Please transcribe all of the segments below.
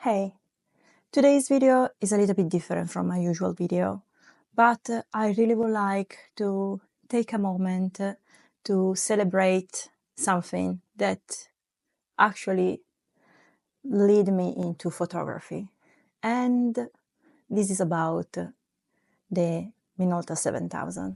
Hey, today's video is a little bit different from my usual video, but I really would like to take a moment to celebrate something that actually led me into photography. And this is about the Minolta 7000.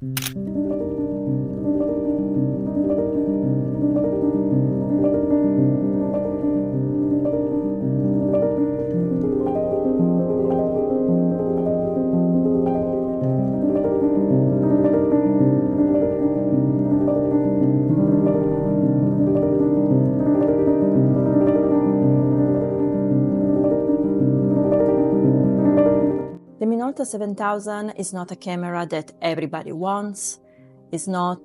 The Minolta 7000 is not a camera that everybody wants. It's not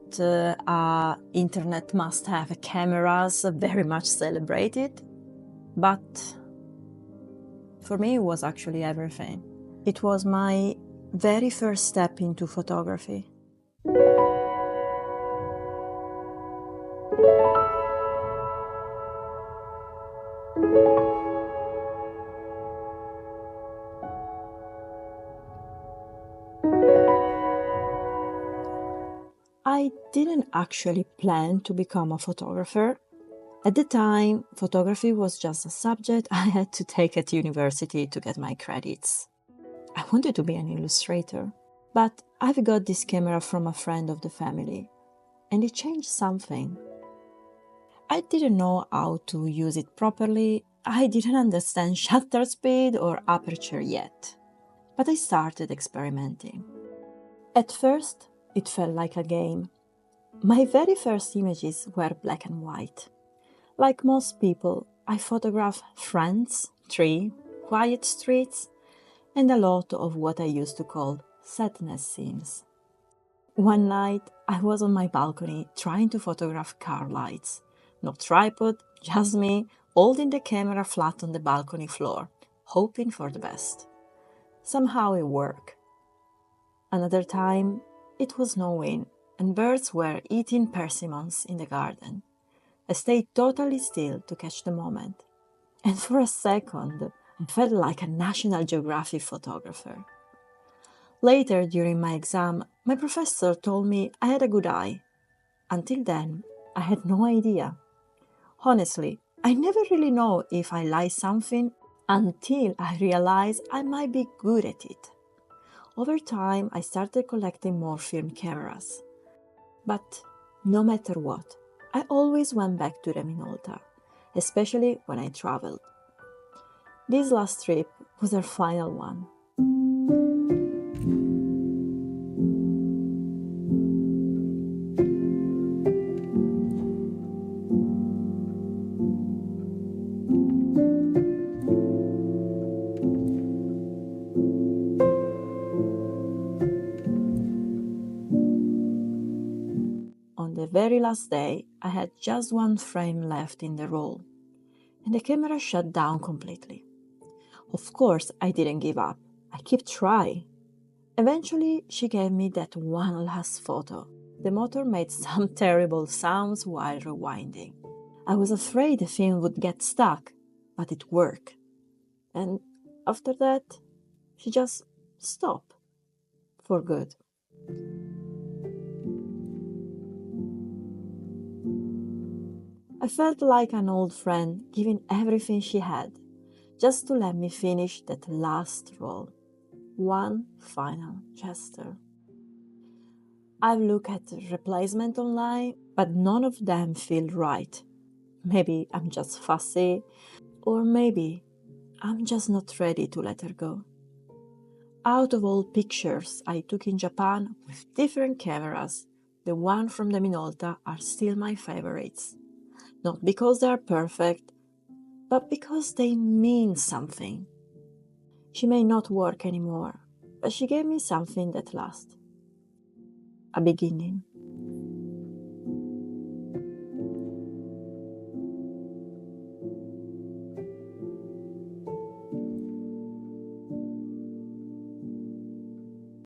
internet must-have cameras, very much celebrated. But for me, it was actually everything. It was my very first step into photography. I didn't actually plan to become a photographer. At the time, photography was just a subject I had to take at university to get my credits. I wanted to be an illustrator, but I've got this camera from a friend of the family, and it changed something. I didn't know how to use it properly. I didn't understand shutter speed or aperture yet, but I started experimenting. At first, it felt like a game. My very first images were black and white. Like most people, I photograph friends, tree, quiet streets, and a lot of what I used to call sadness scenes. One night, I was on my balcony trying to photograph car lights. No tripod, just me, holding the camera flat on the balcony floor, hoping for the best. Somehow it worked. Another time, it was snowing, and birds were eating persimmons in the garden. I stayed totally still to catch the moment, and for a second, I felt like a National Geographic photographer. Later, during my exam, my professor told me I had a good eye. Until then, I had no idea. Honestly, I never really know if I like something until I realize I might be good at it. Over time, I started collecting more film cameras. But no matter what, I always went back to the Minolta, especially when I traveled. This last trip was our final one. On the very last day, I had just one frame left in the roll, and the camera shut down completely. Of course, I didn't give up. I kept trying. Eventually, she gave me that one last photo. The motor made some terrible sounds while rewinding. I was afraid the film would get stuck, but it worked. And after that, she just stopped. For good. I felt like an old friend giving everything she had, just to let me finish that last roll. One final gesture. I've looked at replacement online, but none of them feel right. Maybe I'm just fussy, or maybe I'm just not ready to let her go. Out of all pictures I took in Japan with different cameras, the one from the Minolta are still my favorites. Not because they are perfect, but because they mean something. She may not work anymore, but she gave me something that lasts. A beginning.